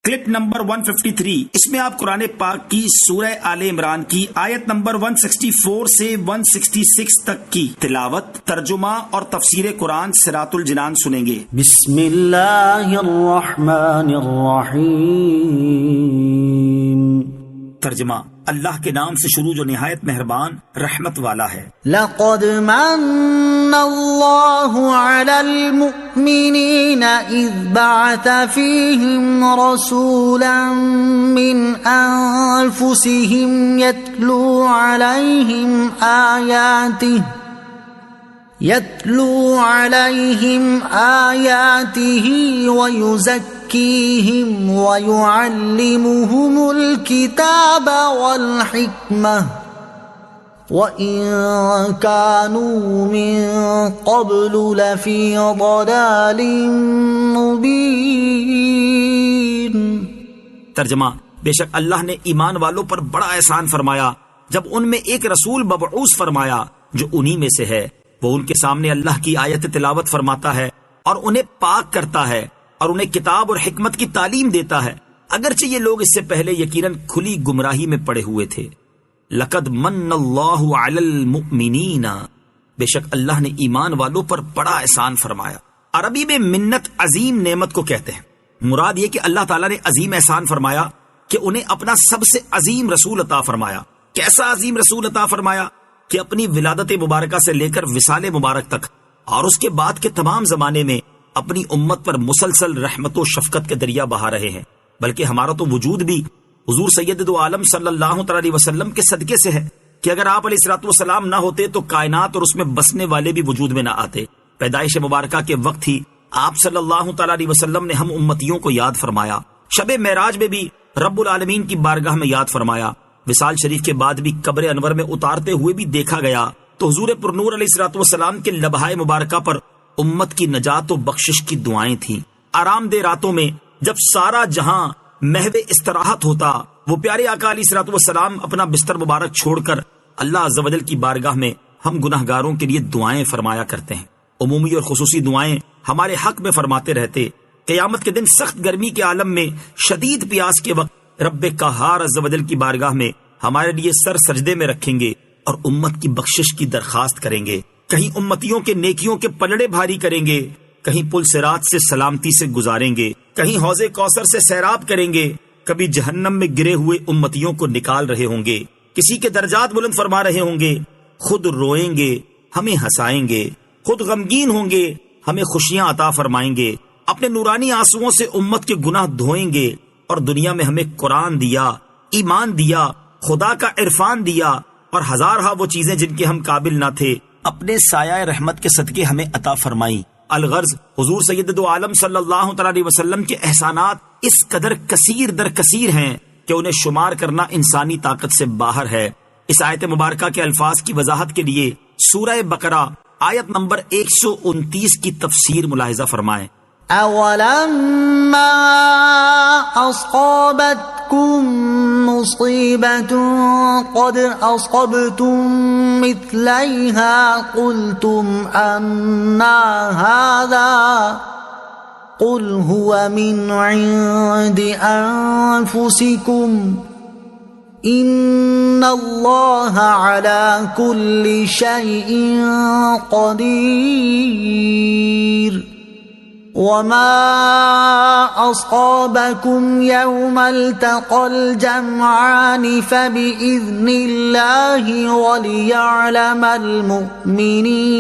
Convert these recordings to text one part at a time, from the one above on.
Clip number 153، اس میں آپ قرآن پاک کی سورہ آل عمران کی آیت نمبر 164 سے 166 تک کی تلاوت، ترجمہ اور تفسیر قرآن صراط الجنان سنیں گے۔ بسم اللہ الرحمن الرحیم۔ ترجمہ، اللہ کے نام سے شروع جو نہایت مہربان رحمت والا ہے۔ لقد من اللہ علی المؤمنین اذ بعث فیہم رسولا من انفسہم یتلو علیہم آیاتہ ویزکیہم ویعلمہم الکتاب والحکمہ وَإِن كَانُوا مِن قَبْلُ لَفِي ضَلَالٍ مُبِينٍ۔ ترجمہ، بے شک اللہ نے ایمان والوں پر بڑا احسان فرمایا جب ان میں ایک رسول مبعوث فرمایا جو انہی میں سے ہے۔ وہ ان کے سامنے اللہ کی آیت تلاوت فرماتا ہے اور انہیں پاک کرتا ہے اور انہیں کتاب اور حکمت کی تعلیم دیتا ہے، اگرچہ یہ لوگ اس سے پہلے یقیناً کھلی گمراہی میں پڑے ہوئے تھے۔ لقد من اللہ علی المؤمنین، بے شک اللہ نے ایمان والوں پر بڑا احسان فرمایا۔ عربی میں منت عظیم نعمت کو کہتے ہیں۔ مراد یہ کہ اللہ تعالیٰ نے عظیم احسان فرمایا کہ انہیں اپنا سب سے عظیم رسول عطا فرمایا۔ کیسا عظیم رسول عطا فرمایا کہ اپنی ولادت مبارکہ سے لے کر وصال مبارک تک اور اس کے بعد کے تمام زمانے میں اپنی امت پر مسلسل رحمت و شفقت کے دریا بہا رہے ہیں، بلکہ ہمارا تو وجود بھی حضور سید دو عالم صلی اللہ علیہ وسلم کے صدقے سے ہے کہ اگر آپ علیہ الصلوۃ والسلام نہ ہوتے تو کائنات اور اس میں بسنے والے بھی وجود میں نہ آتے۔ پیدائش مبارکہ کے وقت ہی آپ صلی اللہ علیہ وسلم نے ہم امتیوں کو یاد فرمایا، شب معراج میں بھی رب العالمین کی بارگاہ میں یاد فرمایا، وصال شریف کے بعد بھی قبر انور میں اتارتے ہوئے بھی دیکھا گیا تو حضور پرنور علیہ الصلوۃ والسلام کے لبہائے مبارکہ پر امت کی نجات و بخشش کی دعائیں تھیں۔ آرام دہ راتوں میں جب سارا جہاں محو استراحت ہوتا، وہ پیارے آقا علیہ الصلوۃ والسلام اپنا بستر مبارک چھوڑ کر اللہ عز و جل کی بارگاہ میں ہم گناہگاروں کے لیے دعائیں فرمایا کرتے ہیں۔ عمومی اور خصوصی دعائیں ہمارے حق میں فرماتے رہتے۔ قیامت کے دن سخت گرمی کے عالم میں شدید پیاس کے وقت رب قہار عز و جل کی بارگاہ میں ہمارے لیے سر سجدے میں رکھیں گے اور امت کی بخشش کی درخواست کریں گے۔ کہیں امتیوں کے نیکیوں کے پلڑے بھاری کریں گے، کہیں پل صراط سے سلامتی سے گزاریں گے، کہیں حوض کوثر سے سیراب کریں گے، کبھی جہنم میں گرے ہوئے امتیوں کو نکال رہے ہوں گے، کسی کے درجات بلند فرما رہے ہوں گے، خود روئیں گے ہمیں ہنسائیں گے، خود غمگین ہوں گے ہمیں خوشیاں عطا فرمائیں گے، اپنے نورانی آنسوؤں سے امت کے گناہ دھوئیں گے، اور دنیا میں ہمیں قرآن دیا، ایمان دیا، خدا کا عرفان دیا، اور ہزارہا وہ چیزیں جن کے ہم قابل نہ تھے اپنے سایہ رحمت کے صدقے ہمیں عطا فرمائی۔ الغرض حضور سید دو عالم صلی اللہ علیہ وسلم کے احسانات اس قدر کثیر در کثیر ہیں کہ انہیں شمار کرنا انسانی طاقت سے باہر ہے۔ اس آیت مبارکہ کے الفاظ کی وضاحت کے لیے سورہ بقرہ آیت نمبر 129 کی تفسیر ملاحظہ فرمائیں۔ اولما اصابتكم مصیبۃ قد اصبتم مثلیها قلتم انا هذا قل هو من عند انفسكم ان اللہ علی کل شیء قدیر وما اصابكم يوم التقى الجمعان فبإذن اللہ وليعلم المؤمنین۔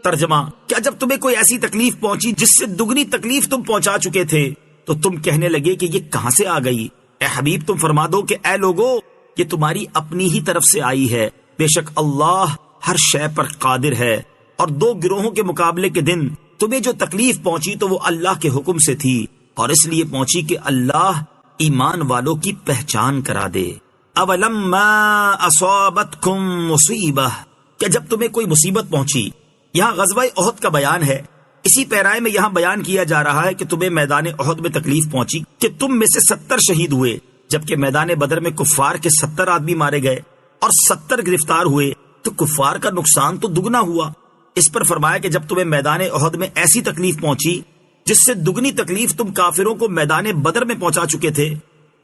ترجمہ، کیا جب تمہیں کوئی ایسی تکلیف پہنچی جس سے دگنی تکلیف تم پہنچا چکے تھے تو تم کہنے لگے کہ یہ کہاں سے آ گئی؟ اے حبیب تم فرما دو کہ اے لوگو یہ تمہاری اپنی ہی طرف سے آئی ہے، بے شک اللہ ہر شے پر قادر ہے۔ اور دو گروہوں کے مقابلے کے دن تمہیں جو تکلیف پہنچی تو وہ اللہ کے حکم سے تھی اور اس لیے پہنچی کہ اللہ ایمان والوں کی پہچان کرا دے۔ اولما اصابتکم مصیبہ، کہ جب تمہیں کوئی مصیبت پہنچی۔ یہاں غزوہ احد کا بیان ہے، اسی پیرائے میں یہاں بیان کیا جا رہا ہے کہ تمہیں میدان احد میں تکلیف پہنچی کہ تم میں سے 70 شہید ہوئے، جبکہ میدان بدر میں کفار کے 70 آدمی مارے گئے اور 70 گرفتار ہوئے، تو کفار کا نقصان تو دگنا ہوا۔ اس پر فرمایا کہ جب تمہیں میدان احد میں ایسی تکلیف پہنچی جس سے دگنی تکلیف تم کافروں کو میدان بدر میں پہنچا چکے تھے،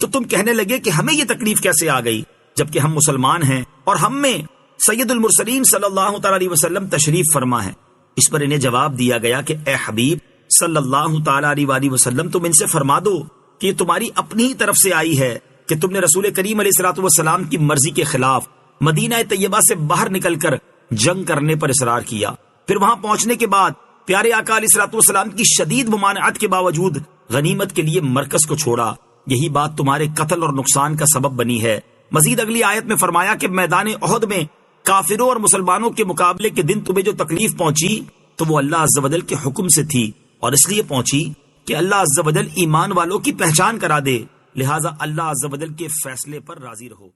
تو تم کہنے لگے کہ ہمیں یہ تکلیف کیسے آ گئی جبکہ ہم مسلمان ہیں اور ہم میں سید المرسلین صلی اللہ تعالی علیہ وسلم تشریف فرما ہے۔ اس پر انہیں جواب دیا گیا کہ اے حبیب صلی اللہ تعالی علیہ وسلم، تم ان سے فرما دو کہ یہ تمہاری اپنی ہی طرف سے آئی ہے کہ تم نے رسول کریم علیہ الصلوۃ والسلام کی مرضی کے خلاف مدینہ طیبہ سے باہر نکل کر جنگ کرنے پر اصرار کیا، پھر وہاں پہنچنے کے بعد پیارے آقا علیہ الصلوۃ والسلام کی شدید ممانعت کے باوجود غنیمت کے لیے مرکز کو چھوڑا، یہی بات تمہارے قتل اور نقصان کا سبب بنی ہے۔ مزید اگلی آیت میں فرمایا کہ میدان احد میں کافروں اور مسلمانوں کے مقابلے کے دن تمہیں جو تکلیف پہنچی تو وہ اللہ عز و جل کے حکم سے تھی، اور اس لیے پہنچی کہ اللہ عز و جل ایمان والوں کی پہچان کرا دے، لہٰذا اللہ عز و جل کے فیصلے پر راضی رہو۔